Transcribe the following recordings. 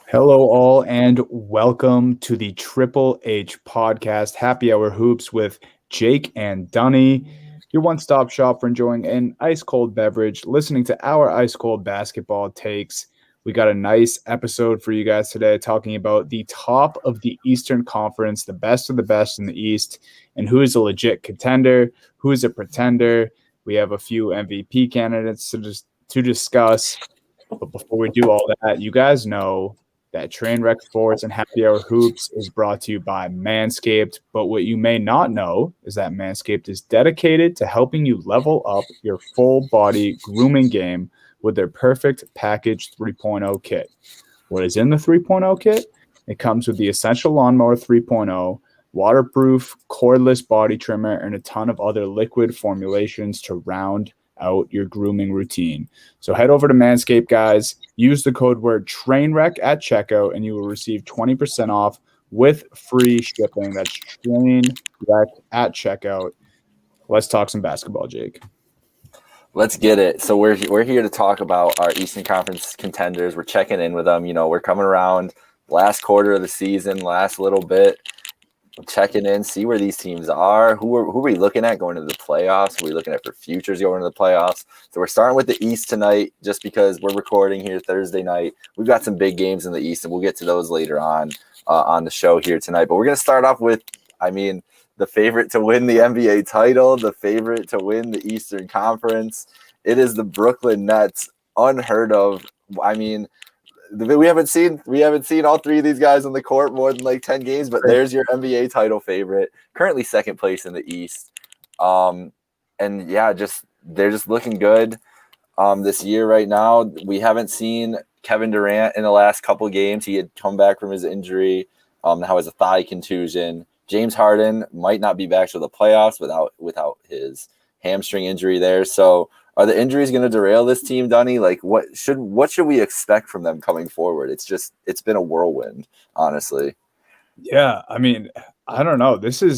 Hello, all, and welcome to the Triple H podcast, Happy Hour Hoops with Jake and Dunny, your one stop shop for enjoying an ice cold beverage, listening to our ice cold basketball takes. We got a nice episode for you guys today talking about the top of the Eastern Conference, the best of the best in the East, and who is a legit contender, who is a pretender. We have a few MVP candidates to discuss. But before we do all that, you guys know that Trainwreck Sports and Happy Hour Hoops is brought to you by Manscaped. But what you may not know is that Manscaped is dedicated to helping you level up your full body grooming game with their Perfect Package 3.0 kit. What is in the 3.0 kit? It comes with the Essential Lawnmower 3.0, waterproof, cordless body trimmer, and a ton of other liquid formulations to round out your grooming routine. So head over to Manscaped, guys. Use the code word TRAINWRECK at checkout, and you will receive 20% off with free shipping. That's TRAINWRECK at checkout. Let's talk some basketball, Jake. Let's get it. So we're here to talk about our Eastern Conference contenders. We're checking in with them. You know, we're coming around last quarter of the season, last little bit, checking in, see where these teams are. Who are we looking at going into the playoffs? Who are we looking at for futures going into the playoffs? So we're starting with the East tonight just because we're recording here Thursday night. We've got some big games in the East, and we'll get to those later on the show here tonight. But we're going to start off with, the favorite to win the NBA title, the favorite to win the Eastern Conference. It is the Brooklyn Nets. Unheard of. We haven't seen all three of these guys on the court more than like 10 games, but there's your NBA title favorite, currently second place in the East. They're just looking good this year right now. We haven't seen Kevin Durant in the last couple games. He had come back from his injury, now has a thigh contusion. James Harden might not be back to the playoffs without his hamstring injury there. So are the injuries going to derail this team, Dunny? Like, what should we expect from them coming forward? It's been a whirlwind, honestly. Yeah, I mean, I don't know. It's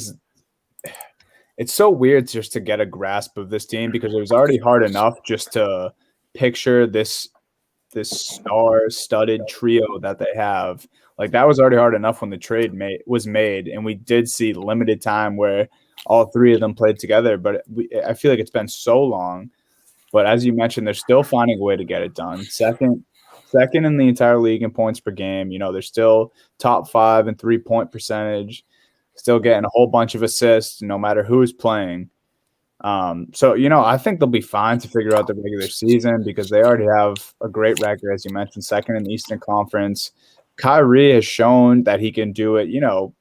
so weird just to get a grasp of this team because it was already hard enough just to picture this star-studded trio that they have. Like, that was already hard enough when the trade was made, and we did see limited time where all three of them played together. But I feel like it's been so long. But as you mentioned, they're still finding a way to get it done. Second in the entire league in points per game. You know, they're still top 5 in three-point percentage, still getting a whole bunch of assists no matter who's playing. So, you know, I think they'll be fine to figure out the regular season because they already have a great record, as you mentioned, second in the Eastern Conference. Kyrie has shown that he can do it, you know,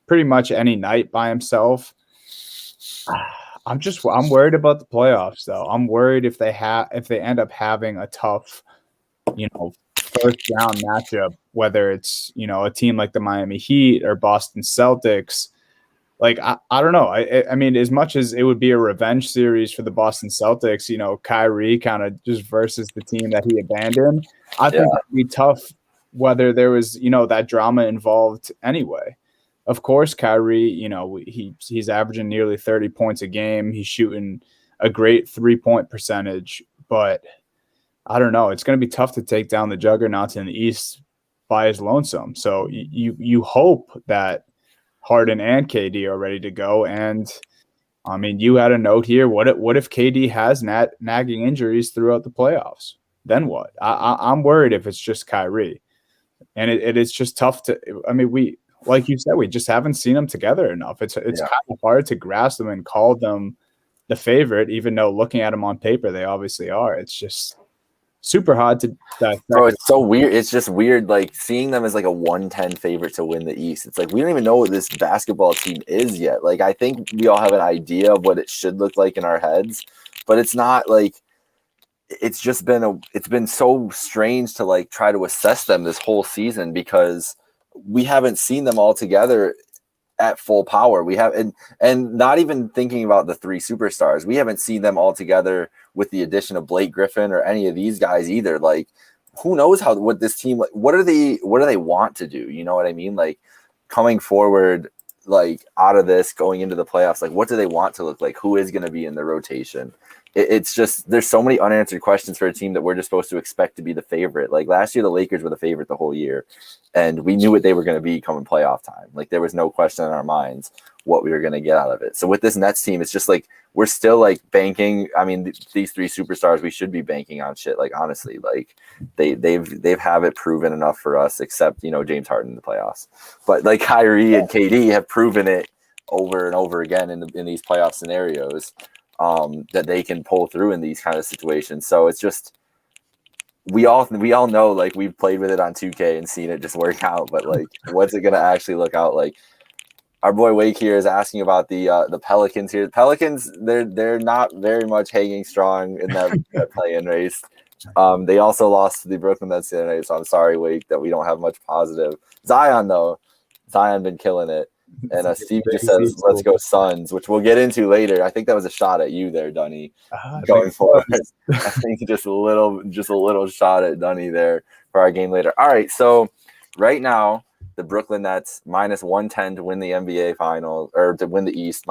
pretty much any night by himself. I'm worried about the playoffs, though. I'm worried if they end up having a tough, you know, first round matchup, whether it's, you know, a team like the Miami Heat or Boston Celtics. Like, I don't know. I mean, as much as it would be a revenge series for the Boston Celtics, you know, Kyrie kind of just versus the team that he abandoned, I think it'd be tough whether there was, you know, that drama involved anyway. Of course, Kyrie, you know, he's averaging nearly 30 points a game. He's shooting a great three-point percentage, but I don't know. It's going to be tough to take down the juggernauts in the East by his lonesome. So you hope that Harden and KD are ready to go. And I mean, you had a note here. What if KD has nagging injuries throughout the playoffs? Then what? I'm worried if it's just Kyrie. And it is just tough to – I mean, like you said, we just haven't seen them together enough. It's kind of hard to grasp them and call them the favorite, even though looking at them on paper, they obviously are. It's just super hard to dissect. Bro, it's so weird. It's just weird, like, seeing them as, like, a 110 favorite to win the East. It's like we don't even know what this basketball team is yet. Like, I think we all have an idea of what it should look like in our heads, but it's not, like – it's been so strange to, like, try to assess them this whole season because we haven't seen them all together at full power. We have, and not even thinking about the three superstars, we haven't seen them all together with the addition of Blake Griffin or any of these guys either. Like, who knows what this team, like, what do they want to do? You know what I mean? Like, coming forward, like, out of this, going into the playoffs, like, what do they want to look like? Who is going to be in the rotation? it's just there's so many unanswered questions for a team that we're just supposed to expect to be the favorite. Like last year, the Lakers were the favorite the whole year, and we knew what they were going to be coming playoff time. Like there was no question in our minds what we were going to get out of it. So with this Nets team, it's just like we're still like banking. I mean, these three superstars, we should be banking on shit. Like honestly, like they've have it proven enough for us, except James Harden in the playoffs. But like Kyrie and KD have proven it over and over again in these playoff scenarios. That they can pull through in these kind of situations. So it's just we all know, like we've played with it on 2K and seen it just work out, but like what's it gonna actually look out like? Our boy Wake here is asking about the Pelicans here. The Pelicans, they're not very much hanging strong in that play-in race. They also lost to the Brooklyn Nets the other night, so I'm sorry, Wake, that we don't have much positive. Zion though, Zion been killing it. And Steve just says, let's go Suns, which we'll get into later. I think that was a shot at you there, Dunny. Going forward. I think just a little shot at Dunny there for our game later. All right, so right now, the Brooklyn Nets -110 to win the NBA Finals, or to win the East,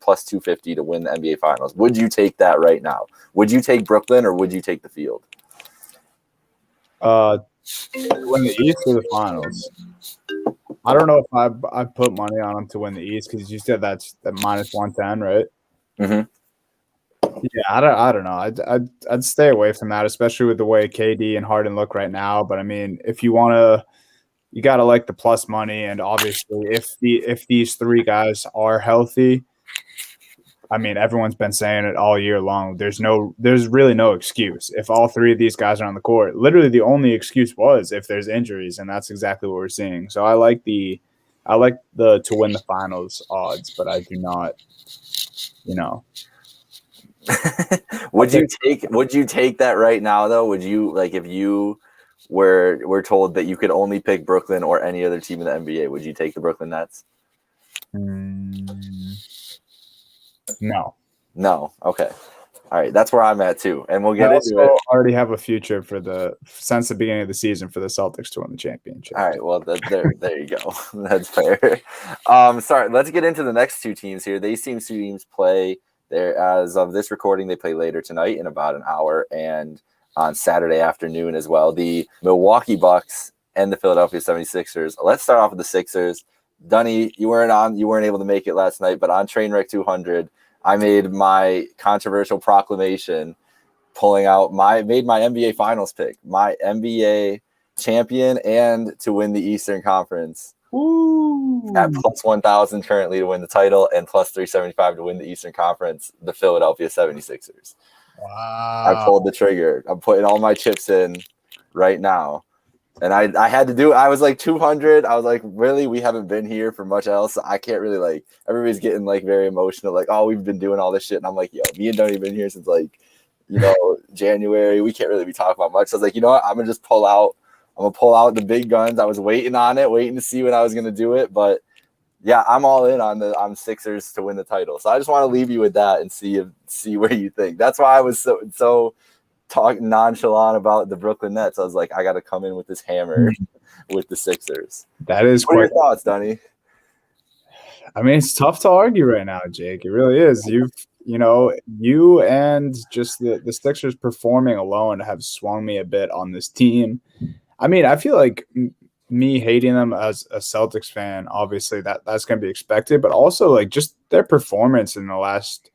plus 250 to win the NBA Finals. Would you take that right now? Would you take Brooklyn or would you take the field? Win the East or the Finals? I don't know if I put money on them to win the East because you said that's the -110, right? Mm-hmm. Yeah, I don't know. I'd stay away from that, especially with the way KD and Harden look right now. But I mean, if you want to, you got to like the plus money, and obviously, if these three guys are healthy, I mean, everyone's been saying it all year long. There's really no excuse if all three of these guys are on the court. Literally, the only excuse was if there's injuries, and that's exactly what we're seeing. So I like the to win the finals odds, but I do not, Would you take that right now though? Would you like if you were told that you could only pick Brooklyn or any other team in the NBA? Would you take the Brooklyn Nets? No. Okay. All right. That's where I'm at too. And we'll get into it. I already have a future since the beginning of the season for the Celtics to win the championship. All right. Well, there you go. That's fair. Sorry. Let's get into the next two teams here. These two teams play there as of this recording. They play later tonight in about an hour and on Saturday afternoon as well. The Milwaukee Bucks and the Philadelphia 76ers. Let's start off with the Sixers. Dunny, you weren't able to make it last night, but on Trainwreck 200, I made my controversial proclamation, made my NBA Finals pick, my NBA champion and to win the Eastern Conference. Ooh. At plus 1,000 currently to win the title and plus 375 to win the Eastern Conference, the Philadelphia 76ers. Wow. I pulled the trigger. I'm putting all my chips in right now. And I had to do it. I was like 200. I was like, really? We haven't been here for much else. I can't really like, everybody's getting like very emotional. Like, oh, we've been doing all this shit. And I'm like, yo, me and Donnie been here since like, January. We can't really be talking about much. So I was like, you know what? I'm going to just pull out. I'm going to pull out the big guns. I was waiting on it, waiting to see when I was going to do it. But yeah, I'm all in on Sixers to win the title. So I just want to leave you with that and see where you think. That's why I was so talking nonchalant about the Brooklyn Nets. I was like, I got to come in with this hammer with the Sixers. That is what are your thoughts, Donnie? I mean, it's tough to argue right now, Jake. It really is. You and just the Sixers performing alone have swung me a bit on this team. I mean, I feel like me hating them as a Celtics fan, obviously that's going to be expected, but also like just their performance in the last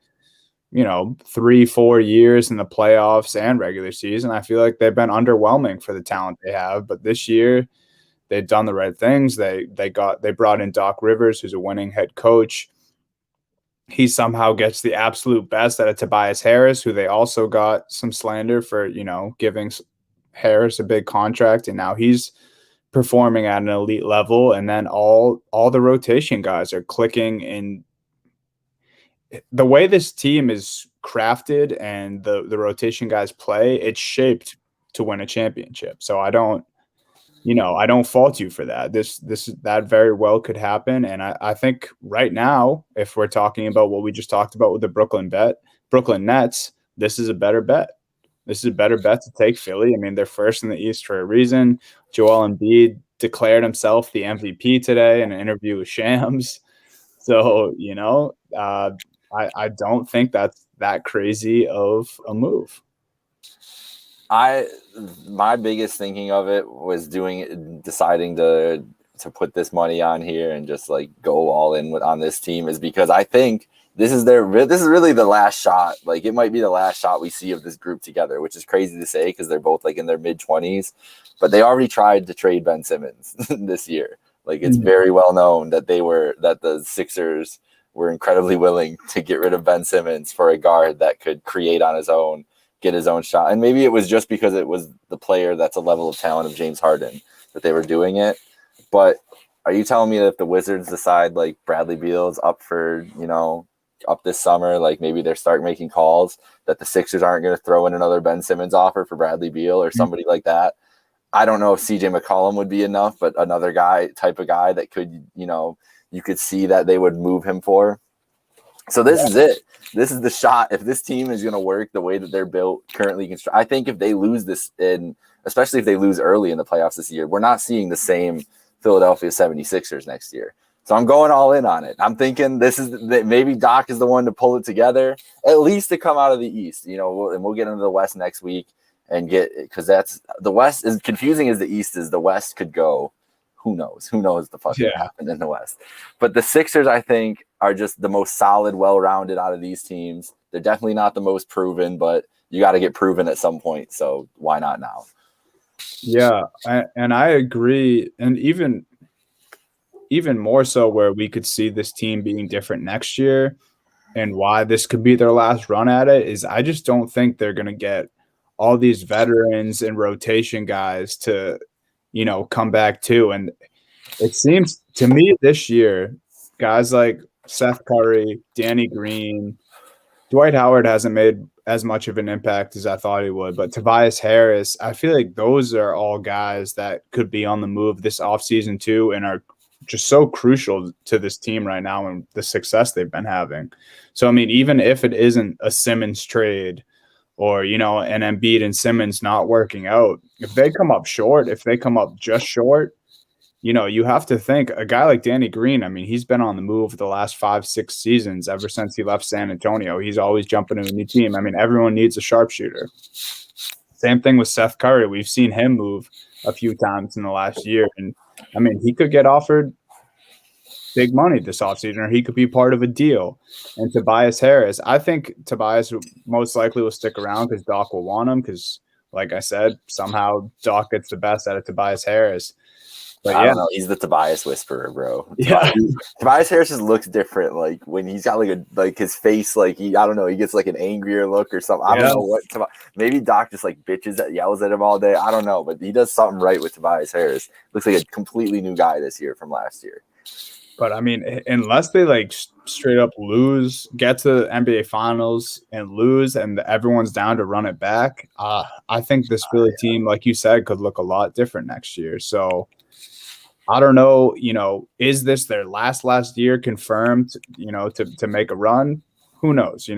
3-4 years in the playoffs and regular season, I feel like they've been underwhelming for the talent they have. But this year, they've done the right things. They brought in Doc Rivers, who's a winning head coach. He somehow gets the absolute best out of Tobias Harris, who they also got some slander for, giving Harris a big contract, and now he's performing at an elite level. And then all the rotation guys are clicking in. The way this team is crafted and the rotation guys play, it's shaped to win a championship. So I don't fault you for that. That very well could happen. And I think right now, if we're talking about what we just talked about with the Brooklyn Nets, this is a better bet. This is a better bet to take Philly. I mean, they're first in the East for a reason. Joel Embiid declared himself the MVP today in an interview with Shams. So, I don't think that's that crazy of a move. My biggest thinking of it was deciding to put this money on here and just like go all in on this team is because I think this is really the last shot. Like it might be the last shot we see of this group together, which is crazy to say because they're both like in their mid-20s, but they already tried to trade Ben Simmons this year. Like it's very well known that the Sixers were incredibly willing to get rid of Ben Simmons for a guard that could create on his own, get his own shot. And maybe it was just because it was the player that's a level of talent of James Harden that they were doing it. But are you telling me that if the Wizards decide like Bradley Beal's up for, up this summer, like maybe they start making calls, that the Sixers aren't going to throw in another Ben Simmons offer for Bradley Beal or somebody like that? I don't know if CJ McCollum would be enough, but another type of guy that could, you could see that they would move him for. So this is it. This is the shot. If this team is going to work the way that they're built currently, I think if they lose this, especially if they lose early in the playoffs this year, we're not seeing the same Philadelphia 76ers next year. So I'm going all in on it. I'm thinking maybe Doc is the one to pull it together, at least to come out of the East, and we'll get into the West next week and because that's the West is confusing as the East is. The West could go. Who knows the fuck could happen in the West. But the Sixers, I think, are just the most solid, well-rounded out of these teams. They're definitely not the most proven, but you got to get proven at some point. So why not now? Yeah, and I agree. And even more so where we could see this team being different next year and why this could be their last run at it is I just don't think they're going to get all these veterans and rotation guys to, come back too. And it seems to me this year, guys like Seth Curry, Danny Green, Dwight Howard hasn't made as much of an impact as I thought he would, but Tobias Harris, I feel like those are all guys that could be on the move this offseason too and are just so crucial to this team right now and the success they've been having. So, I mean, even if it isn't a Simmons trade or, an Embiid and Simmons not working out, if they come up short, if they come up just short, you have to think a guy like Danny Green, I mean, he's been on the move the last 5-6 seasons ever since he left San Antonio. He's always jumping to a new team. I mean, everyone needs a sharpshooter. Same thing with Seth Curry. We've seen him move a few times in the last year. And, I mean, he could get offered big money this offseason or he could be part of a deal. And Tobias Harris, I think Tobias most likely will stick around because Doc will want him because, like I said, somehow Doc gets the best out of Tobias Harris. But I don't know. He's the Tobias whisperer, bro. Yeah. Tobias Harris just looks different. Like when he's got like his face, like I don't know, he gets like an angrier look or something. I don't know what. Maybe Doc just like yells at him all day. I don't know, but he does something right with Tobias Harris. Looks like a completely new guy this year from last year. But I mean, unless they like straight up lose, get to NBA Finals and lose, and everyone's down to run it back, I think this Philly team, like you said, could look a lot different next year. So. I don't know, is this their last year confirmed, to make a run? Who knows?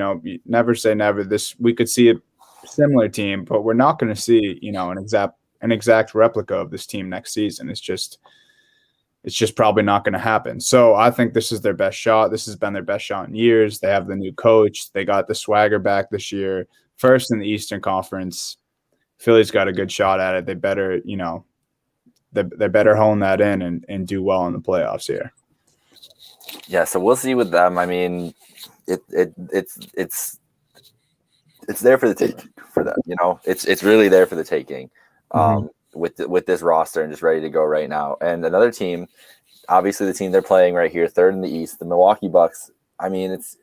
Never say never. We could see a similar team, but we're not going to see, an exact replica of this team next season. It's just probably not going to happen. So I think this is their best shot. This has been their best shot in years. They have the new coach. They got the swagger back this year. First in the Eastern Conference. Philly's got a good shot at it. They better, they better hone that in and do well in the playoffs here. Yeah, so we'll see with them. I mean, it's there for the taking for them. It's really there for the taking with this roster and just ready to go right now. And another team, obviously the team they're playing right here, third in the East, the Milwaukee Bucks. I mean, it's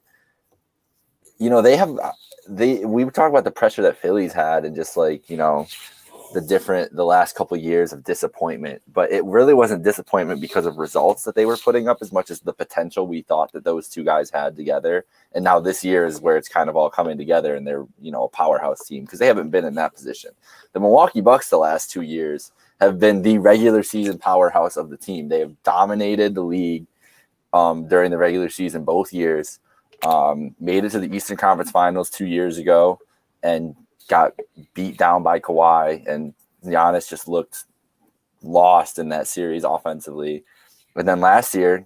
we were talking about the pressure that Philly's had and just like the last couple of years of disappointment, but it really wasn't disappointment because of results that they were putting up as much as the potential we thought that those two guys had together. And now this year is where it's kind of all coming together and they're, a powerhouse team because they haven't been in that position. The Milwaukee Bucks the last 2 years have been the regular season powerhouse of the team. They have dominated the league during the regular season both years, made it to the Eastern Conference Finals 2 years ago and got beat down by Kawhi, and Giannis just looked lost in that series offensively. And then last year,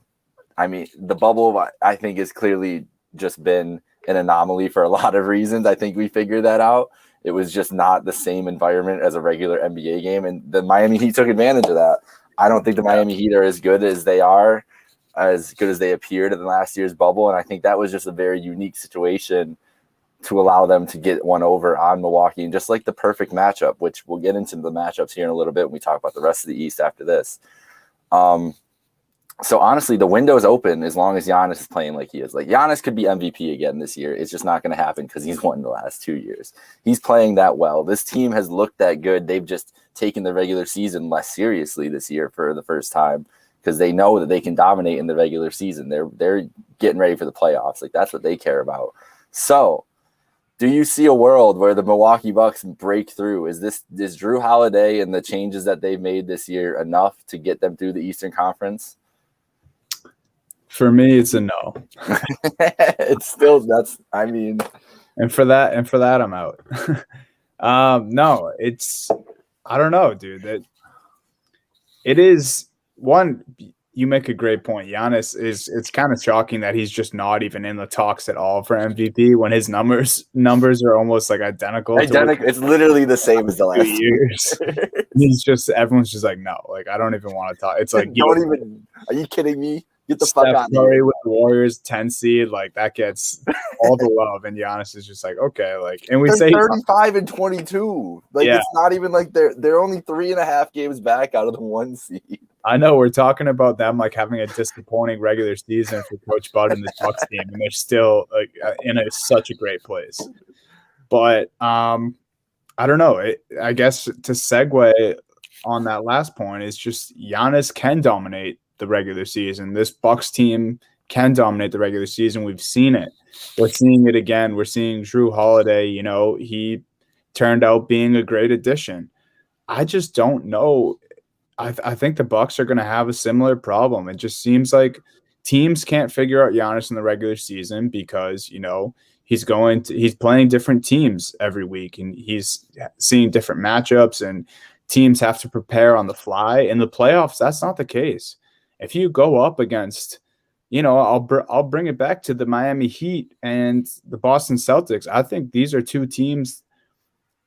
I mean, the bubble, I think, is clearly just been an anomaly for a lot of reasons. I think we figured that out. It was just not the same environment as a regular NBA game, and the Miami Heat took advantage of that. I don't think the Miami Heat are as good as they appeared in last year's bubble, and I think that was just a very unique situation to allow them to get one over on Milwaukee, and just like the perfect matchup, which we'll get into the matchups here in a little bit when we talk about the rest of the East after this. So honestly, the window is open as long as Giannis is playing like he is. Like Giannis could be MVP again this year. It's just not going to happen because he's won the last 2 years. He's playing that well. This team has looked that good. They've just taken the regular season less seriously this year for the first time because they know that they can dominate in the regular season. They're getting ready for the playoffs. Like that's what they care about. So do you see a world where the Milwaukee Bucks break through? Is Jrue Holiday and the changes that they've made this year enough to get them through the Eastern Conference? For me, it's a no. It's still and for that, I'm out. No, I don't know, dude. It is one. You make a great point. Giannis it's kind of shocking that he's just not even in the talks at all for MVP when his numbers are almost like identical. It's literally the same as the last 2 years. Everyone's just like, no, like I don't even want to talk. It's like are you kidding me? Get the fuck out of here. With the Warriors 10 seed, like that gets all the love, and Giannis is just like, okay, like, and we say 35 and 22. Like it's not even like they're only 3.5 games back out of the 1 seed. I know we're talking about them like having a disappointing regular season for Coach Bud and the Bucks team, and they're still like in such a great place. But I don't know. I guess to segue on that last point is just Giannis can dominate the regular season. This Bucks team can dominate the regular season. We've seen it. We're seeing it again. We're seeing Jrue Holiday. He turned out being a great addition. I just don't know. I think the Bucks are going to have a similar problem. It just seems like teams can't figure out Giannis in the regular season because, he's playing different teams every week and he's seeing different matchups and teams have to prepare on the fly. In the playoffs, that's not the case. If you go up against, I'll bring it back to the Miami Heat and the Boston Celtics. I think these are two teams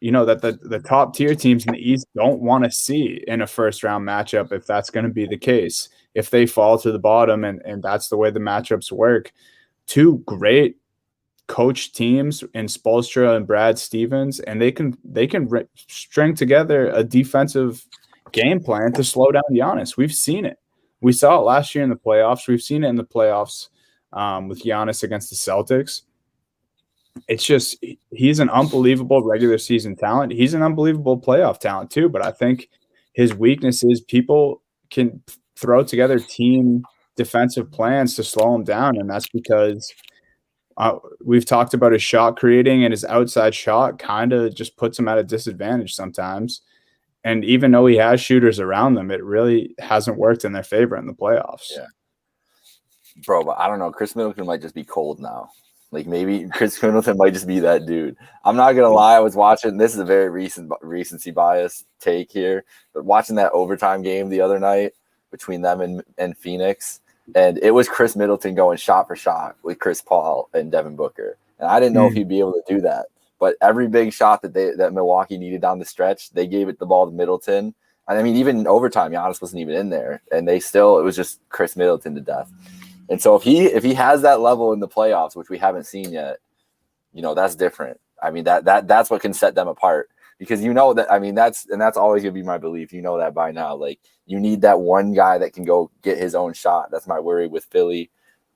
that the top tier teams in the East don't want to see in a first round matchup if that's going to be the case. If they fall to the bottom and that's the way the matchups work, two great coach teams in Spoelstra and Brad Stevens, and they can string together a defensive game plan to slow down Giannis. We've seen it. We saw it last year in the playoffs. We've seen it in the playoffs with Giannis against the Celtics. It's just he's an unbelievable regular season talent. He's an unbelievable playoff talent too, but I think his weakness is people can throw together team defensive plans to slow him down, and that's because we've talked about his shot creating, and his outside shot kind of just puts him at a disadvantage sometimes. And even though he has shooters around them, it really hasn't worked in their favor in the playoffs. Yeah. Bro, but I don't know. Chris Middleton might just be cold now. Like maybe Chris Middleton might just be that dude. I'm not gonna lie. I was watching. This is a very recency bias take here, but watching that overtime game the other night between them and Phoenix, and it was Chris Middleton going shot for shot with Chris Paul and Devin Booker, and I didn't know if he'd be able to do that. But every big shot that Milwaukee needed down the stretch, they gave the ball to Middleton. And I mean, even in overtime, Giannis wasn't even in there, and it was just Chris Middleton to death. And so if he has that level in the playoffs, which we haven't seen yet, that's different. I mean, that's what can set them apart, because that, I mean, that's always gonna be my belief. You know that by now. Like, you need that one guy that can go get his own shot. That's my worry with Philly.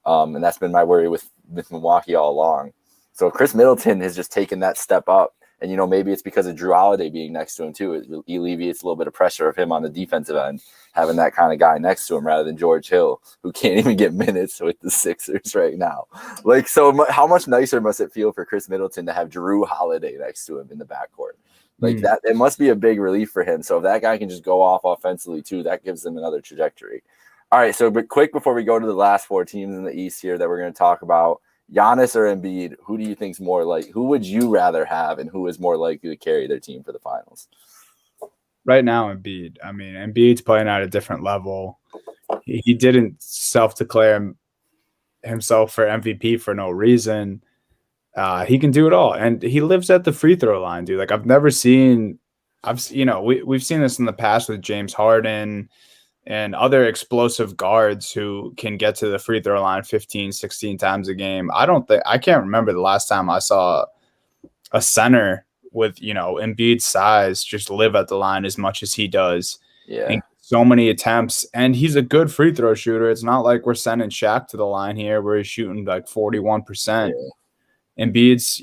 And that's been my worry with Milwaukee all along. So Chris Middleton has just taken that step up. And, maybe it's because of Jrue Holiday being next to him too. It alleviates a little bit of pressure of him on the defensive end, having that kind of guy next to him rather than George Hill, who can't even get minutes with the Sixers right now. Like, so how much nicer must it feel for Chris Middleton to have Jrue Holiday next to him in the backcourt? Like that, it must be a big relief for him. So if that guy can just go off offensively too, that gives them another trajectory. All right. So, but quick before we go to the last 4 teams in the East here that we're going to talk about, Giannis or Embiid, who do you think's more like? Who would you rather have, and who is more likely to carry their team for the finals? Right now, Embiid. I mean, Embiid's playing at a different level. He didn't self-declare himself for MVP for no reason. He can do it all, and he lives at the free throw line, dude. Like we've seen this in the past with James Harden and other explosive guards who can get to the free throw line 15, 16 times a game. I can't remember the last time I saw a center with, Embiid's size just live at the line as much as he does. Yeah. And so many attempts, and he's a good free throw shooter. It's not like we're sending Shaq to the line here where he's shooting like 41%. Yeah. Embiid's,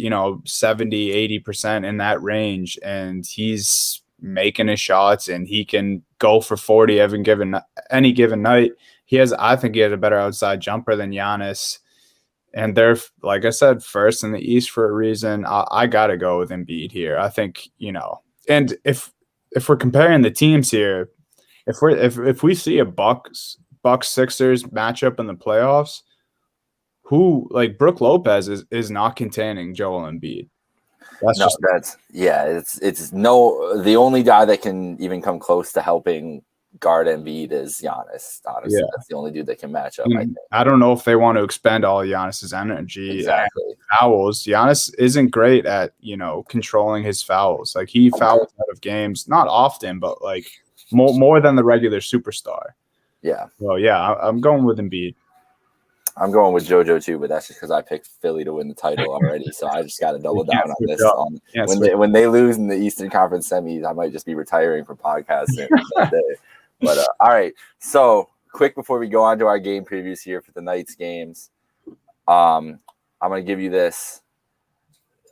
70, 80% in that range, and he's making his shots, and he can go for 40 any given night. I think he has a better outside jumper than Giannis. And they're, like I said, first in the East for a reason. I got to go with Embiid here. I think, and if we're comparing the teams here, if we see a Bucks Sixers matchup in the playoffs, who like Brook Lopez is not containing Joel Embiid. It's the only guy that can even come close to helping guard Embiid is Giannis. Honestly, that's the only dude that can match up. I don't know if they want to expend all Giannis's energy. Exactly. Fouls. Giannis isn't great at controlling his fouls. Like he fouls out of games, not often, but like more than the regular superstar. Yeah. Well, yeah, I'm going with Embiid. I'm going with JoJo too, but that's just because I picked Philly to win the title already. So I just got to double down on this. When they lose in the Eastern Conference semis, I might just be retiring from podcasting that day. But all right, so quick before we go on to our game previews here for the night's games, I'm going to give you this: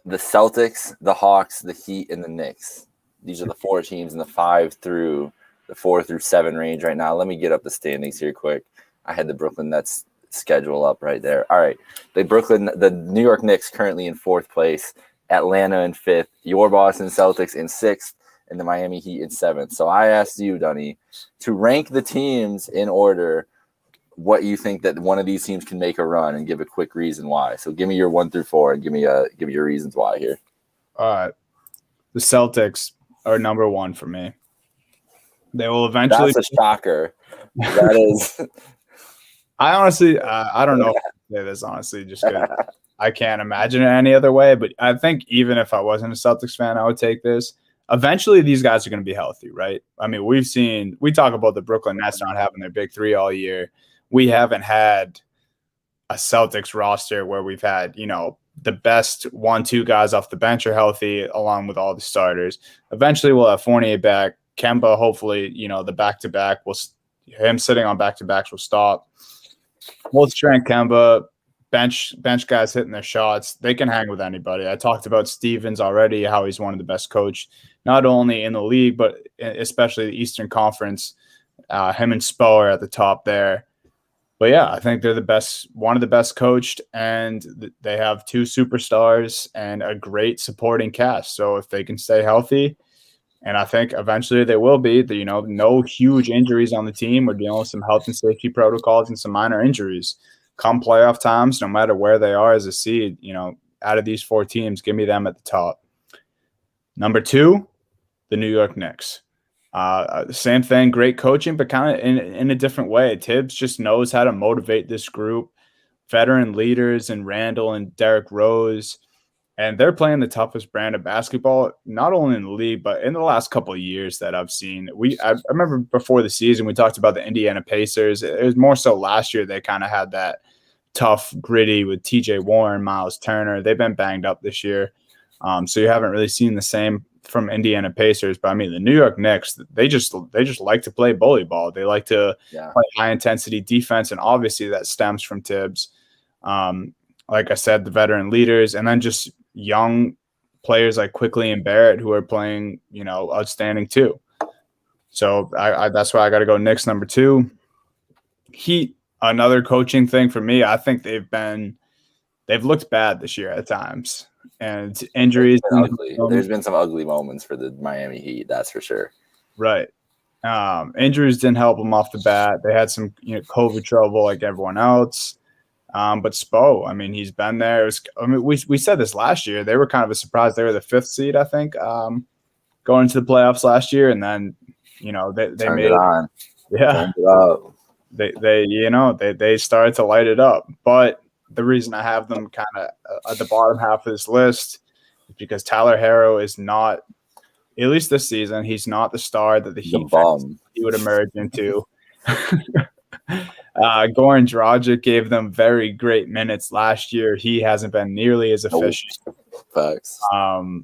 the Celtics, the Hawks, the Heat, and the Knicks. These are the 4 teams in the 5 through the 4 through 7 range right now. Let me get up the standings here quick. I had the Brooklyn Nets schedule up right there. All right, the New York Knicks currently in 4th place, Atlanta in 5th, your Boston Celtics in 6th, and the Miami Heat in 7th. So I asked you, Dunny, to rank the teams in order what you think that one of these teams can make a run and give a quick reason why. So give me your 1 through 4 and give me your reasons why here. All right. The Celtics are number 1 for me. They will eventually. That's a shocker. That is. I honestly, I don't know if I say this honestly, just because I can't imagine it any other way. But I think even if I wasn't a Celtics fan, I would take this. Eventually, these guys are going to be healthy, right? I mean, we talk about the Brooklyn Nets not having their big 3 all year. We haven't had a Celtics roster where we've had, the best 1-2 guys off the bench are healthy along with all the starters. Eventually, we'll have Fournier back. Kemba, hopefully, the back-to-back him sitting on back-to-backs will stop. Both Trent, Kemba, bench guys hitting their shots. They can hang with anybody. I talked about Stevens already, how he's one of the best coached, not only in the league, but especially the Eastern Conference. Him and Spo are at the top there. But yeah, I think they're one of the best coached, and they have 2 superstars and a great supporting cast. So if they can stay healthy, and I think eventually they will be, no huge injuries on the team. We're dealing with some health and safety protocols and some minor injuries. Come playoff times, no matter where they are as a seed, out of these 4 teams, give me them at the top. Number 2, the New York Knicks. Same thing, great coaching, but kind of in a different way. Tibbs just knows how to motivate this group. Veteran leaders in Randall and Derrick Rose. And they're playing the toughest brand of basketball, not only in the league, but in the last couple of years that I've seen. I remember before the season, we talked about the Indiana Pacers. It was more so last year they kind of had that tough, gritty with TJ Warren, Miles Turner. They've been banged up this year. So you haven't really seen the same from Indiana Pacers. But I mean, the New York Knicks, they just like to play bully ball. They like to play high-intensity defense, and obviously that stems from Tibbs. Like I said, the veteran leaders, and then just young players like Quickly and Barrett who are playing, outstanding too. So that's why I got to go Knicks number 2. Heat, another coaching thing for me. I think they've looked bad this year at times, and injuries. There's been some ugly moments for the Miami Heat, that's for sure. Right. Injuries didn't help them off the bat. They had some COVID trouble like everyone else. But Spo, I mean, he's been there. We said this last year. They were kind of a surprise. They were the 5th seed, I think, going into the playoffs last year, and then they turned made it on. Yeah, turned it up. they started to light it up. But the reason I have them kind of at the bottom half of this list is because Tyler Harrow is not, at least this season, he's not the star that the Heat fans he would emerge into. Goran Dragic gave them very great minutes last year. He hasn't been nearly as efficient. Facts.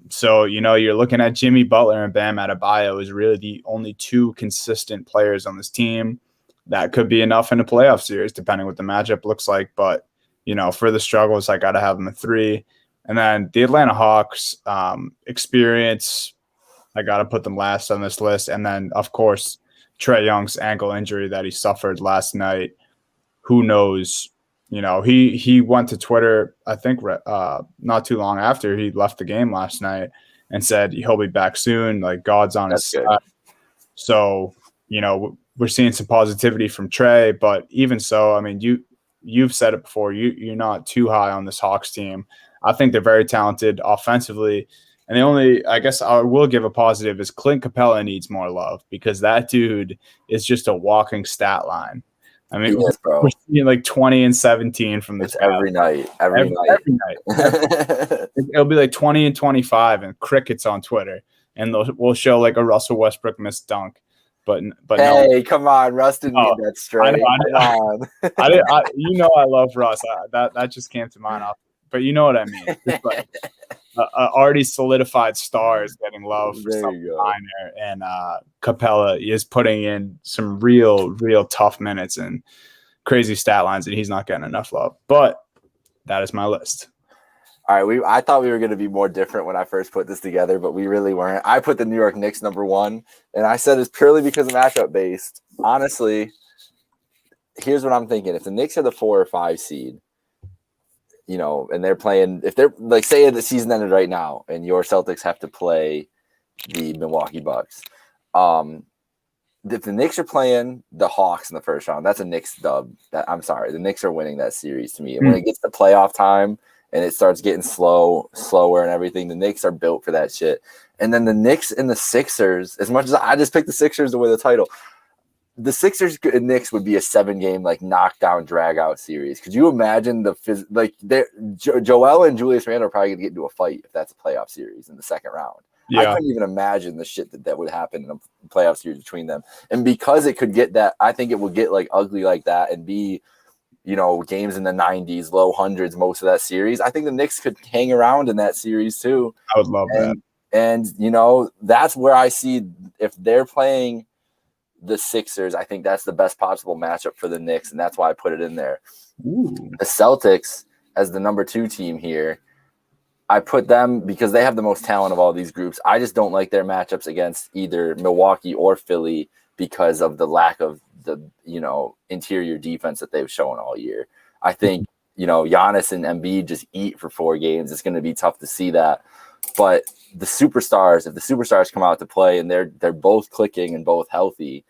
So, you're looking at Jimmy Butler and Bam Adebayo is really the only two consistent players on this team. That could be enough in a playoff series, depending what the matchup looks like. But, for the struggles, I got to have them at 3. And then the Atlanta Hawks experience, I got to put them last on this list. And then, of course, Trae Young's ankle injury that he suffered last night. Who knows? He went to Twitter, I think, not too long after he left the game last night and said he'll be back soon. Like, God's on his side. So, we're seeing some positivity from Trae, but even so, I mean, you've said it before. You're not too high on this Hawks team. I think they're very talented offensively. And the only, I guess I will give a positive is Clint Capella needs more love because that dude is just a walking stat line. I mean, we're seeing like 20 and 17 from this guy. Every night. It'll be like 20 and 25 and crickets on Twitter. And we'll show like a Russell Westbrook missed dunk. But hey, no. Come on, Russ didn't get that straight. I love Russ. That just came to mind. But you know what I mean. It's like already solidified stars getting love for something minor, and Capella is putting in some real tough minutes and crazy stat lines, and he's not getting enough love. But that is my list. All right, I thought we were going to be more different when I first put this together, but we really weren't. I put the New York Knicks number 1, and I said it's purely because of matchup based. Honestly, here's what I'm thinking. If the Knicks are the 4 or 5 seed, and they're playing, if they're like, say the season ended right now and your Celtics have to play the Milwaukee Bucks. If the Knicks are playing the Hawks in the first round, that's a Knicks dub. I'm sorry. The Knicks are winning that series to me. And when it gets to playoff time, and it starts getting slower and everything, the Knicks are built for that shit. And then the Knicks and the Sixers, as much as I just picked the Sixers to win the title, the Sixers and Knicks would be a 7-game like knockdown drag-out series. Could you imagine Joel and Julius Randle are probably going to get into a fight if that's a playoff series in the second round. Yeah. I couldn't even imagine the shit that would happen in a playoff series between them. And because it could get that, I think it would get like ugly like that and be – games in the 90s, low hundreds, most of that series. I think the Knicks could hang around in that series too. I would love that. And, that's where I see if they're playing the Sixers, I think that's the best possible matchup for the Knicks, and that's why I put it in there. Ooh. The Celtics, as the number 2 team here, I put them because they have the most talent of all these groups. I just don't like their matchups against either Milwaukee or Philly because of the lack of the interior defense that they've shown all year. I think Giannis and Embiid just eat for 4 games. It's going to be tough to see that. But the superstars, if the superstars come out to play and they're both clicking and both healthy,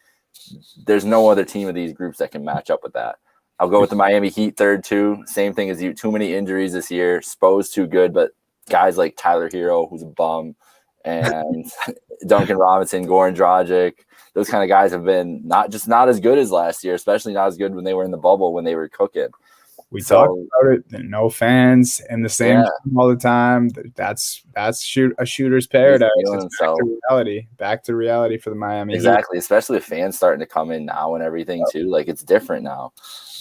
there's no other team of these groups that can match up with that. I'll go with the Miami Heat third too. Same thing as you. Too many injuries this year. Spo's too good, but guys like Tyler Hero, who's a bum, and Duncan Robinson, Goran Dragic, those kind of guys have been not as good as last year, especially not as good when they were in the bubble when they were cooking. We talked about it. No fans in the same team all the time. That's a shooter's paradise. It's back to reality for the Miami Heat. Exactly, especially with fans starting to come in now and everything too. Like it's different now.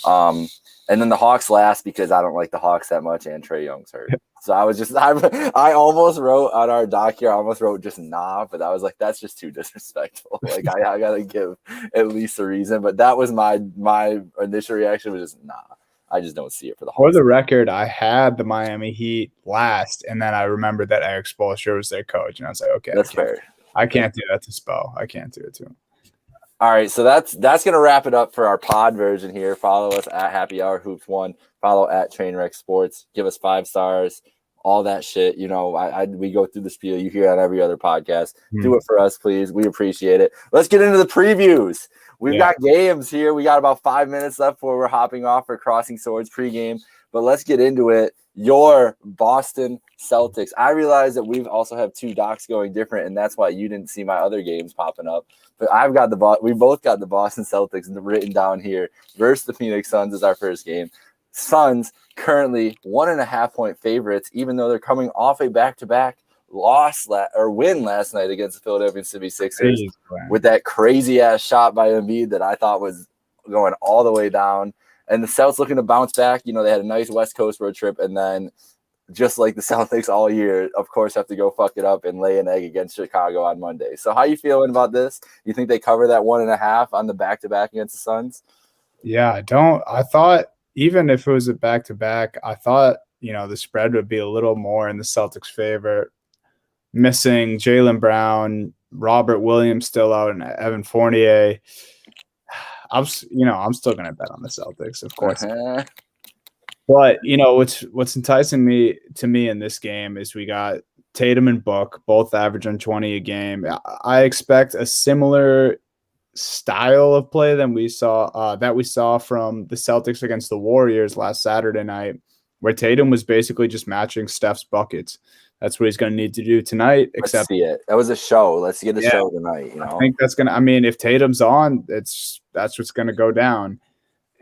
And then the Hawks last because I don't like the Hawks that much and Trae Young's hurt. So I almost wrote on our doc here, I almost wrote just nah, but I was like, that's just too disrespectful. Like I gotta give at least a reason. But that was my initial reaction was just nah. I just don't see it for the Hawks. For the record, I had the Miami Heat last, and then I remembered that Eric Spoelstra was their coach, and I was like, okay, that's fair. I can't do that to Spo. I can't do it to him. All right, so that's gonna wrap it up for our pod version here. Follow us at Happy Hour Hoops 1. Follow at Trainwreck Sports. Give us 5 stars. All that shit. We go through the spiel. You hear on every other podcast. Do it for us, please. We appreciate it. Let's get into the previews. We've got games here. We got about 5 minutes left before we're hopping off for Crossing Swords pregame. But let's get into it. Your Boston Celtics. I realize that we've also have two docs going different, and that's why you didn't see my other games popping up. But we both got the Boston Celtics written down here versus the Phoenix Suns as our first game. Suns currently 1.5-point favorites, even though they're coming off a back-to-back win last night against the Philadelphia 76ers with that crazy ass shot by Embiid that I thought was going all the way down. And the Celtics looking to bounce back. You know, they had a nice West Coast road trip, and then just like the Celtics all year, of course, have to go fuck it up and lay an egg against Chicago on Monday. So how you feeling about this? You think they cover that 1.5 on the back-to-back against the Suns? Yeah, I thought even if it was a back-to-back, I thought, the spread would be a little more in the Celtics' favor. Missing Jaylen Brown, Robert Williams still out, and Evan Fournier. I'm still going to bet on the Celtics, of course. But, what's enticing me in this game is we got Tatum and Book, both averaging 20 a game. I expect a similar style of play than we saw from the Celtics against the Warriors last Saturday night, where Tatum was basically just matching Steph's buckets. That's what he's going to need to do tonight. Let's see it. That was a show. Let's get a show tonight. I think that's going to. If Tatum's on, that's what's going to go down.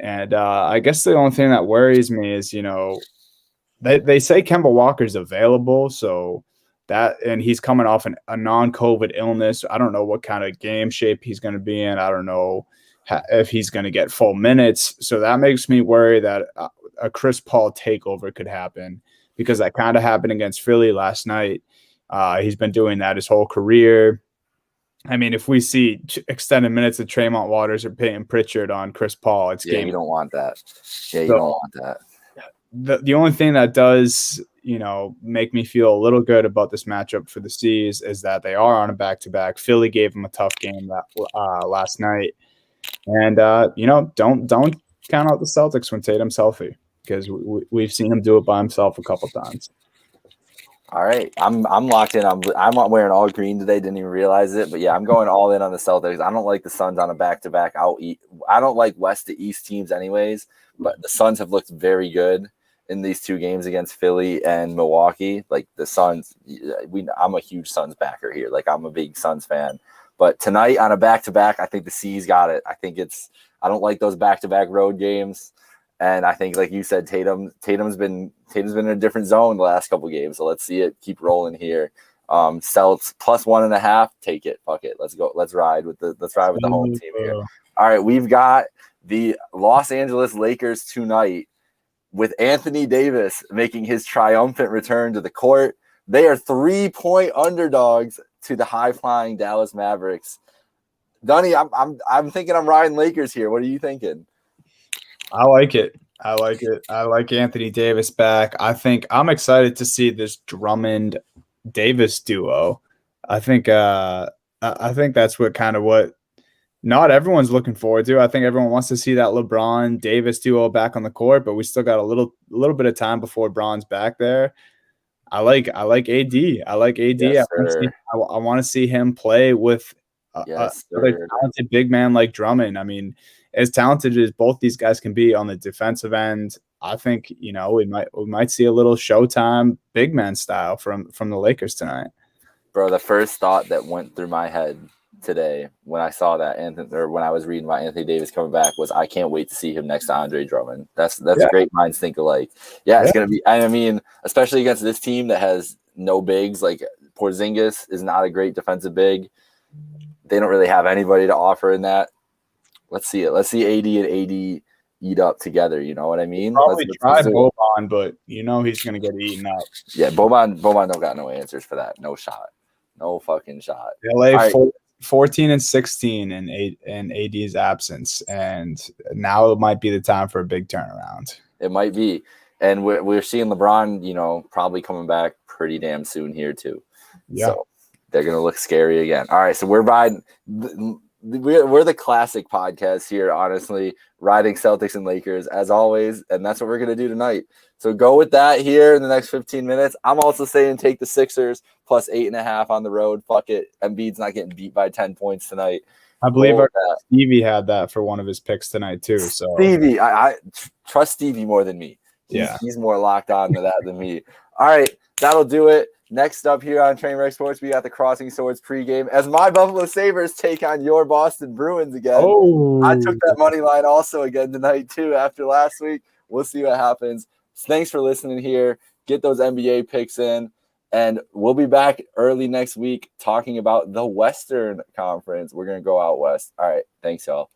And I guess the only thing that worries me is, they say Kemba Walker's available, so and he's coming off a non-COVID illness. I don't know what kind of game shape he's going to be in. I don't know if he's going to get full minutes. So that makes me worry that a Chris Paul takeover could happen, because that kind of happened against Philly last night. He's been doing that his whole career. If we see extended minutes of Tremont Waters or Peyton Pritchard on Chris Paul, it's game. You don't want that. You don't want that. The only thing that does, make me feel a little good about this matchup for the C's is that they are on a back-to-back. Philly gave them a tough game last night. And, don't count out the Celtics when Tatum's healthy, because we've seen him do it by himself a couple times. All right, I'm locked in. I'm wearing all green today. Didn't even realize it, but yeah, I'm going all in on the Celtics. I don't like the Suns on a back-to-back. I don't like West to East teams anyways, but the Suns have looked very good in these two games against Philly and Milwaukee. Like the Suns, I'm a huge Suns backer here. Like I'm a big Suns fan. But tonight on a back-to-back, I think the C's got it. I don't like those back-to-back road games. And I think, like you said, Tatum's been in a different zone the last couple games. So let's see it keep rolling here. Celts plus 1.5. Take it. Fuck it. Let's go. Let's ride with the home team here. All right, we've got the Los Angeles Lakers tonight with Anthony Davis making his triumphant return to the court. They are 3-point underdogs to the high-flying Dallas Mavericks. Dunny, I'm thinking I'm riding Lakers here. What are you thinking? I like it. I like Anthony Davis back. I'm excited to see this Drummond Davis duo. I think that's what not everyone's looking forward to. I think everyone wants to see that LeBron Davis duo back on the court, but we still got a little bit of time before Bron's back there. I like AD. I like AD. Yes, I want to see him play with a talented big man like Drummond. As talented as both these guys can be on the defensive end, I think we might see a little Showtime big man style from the Lakers tonight. Bro, the first thought that went through my head today when I saw that when I was reading about Anthony Davis coming back was I can't wait to see him next to Andre Drummond. That's great minds think alike. Yeah, it's gonna be. Especially against this team that has no bigs. Like Porzingis is not a great defensive big. They don't really have anybody to offer in that. Let's see it. Let's see AD and AD eat up together. You know what I mean? Probably try Boban, but he's going to get eaten up. Yeah, Boban don't got no answers for that. No shot. No fucking shot. LA 14 and 16 in AD's absence, and now it might be the time for a big turnaround. It might be. And we're seeing LeBron, probably coming back pretty damn soon here too. Yeah. So they're going to look scary again. All right, so we're riding we're the classic podcast here, honestly, riding Celtics and Lakers as always, and that's what we're going to do tonight. So go with that here in the next 15 minutes. I'm also saying take the Sixers plus 8.5 on the road. Fuck it. Embiid's not getting beat by 10 points tonight. I believe Stevie had that for one of his picks tonight too. So Stevie, I trust Stevie more than me. Yeah. He's more locked on to that than me. All right, that'll do it. Next up here on Trainwreck Sports, we got the Crossing Swords pregame as my Buffalo Sabres take on your Boston Bruins again. Oh, I took that money line also again tonight too after last week. We'll see what happens. Thanks for listening here. Get those NBA picks in, and we'll be back early next week talking about the Western Conference. We're going to go out west. All right, thanks, y'all.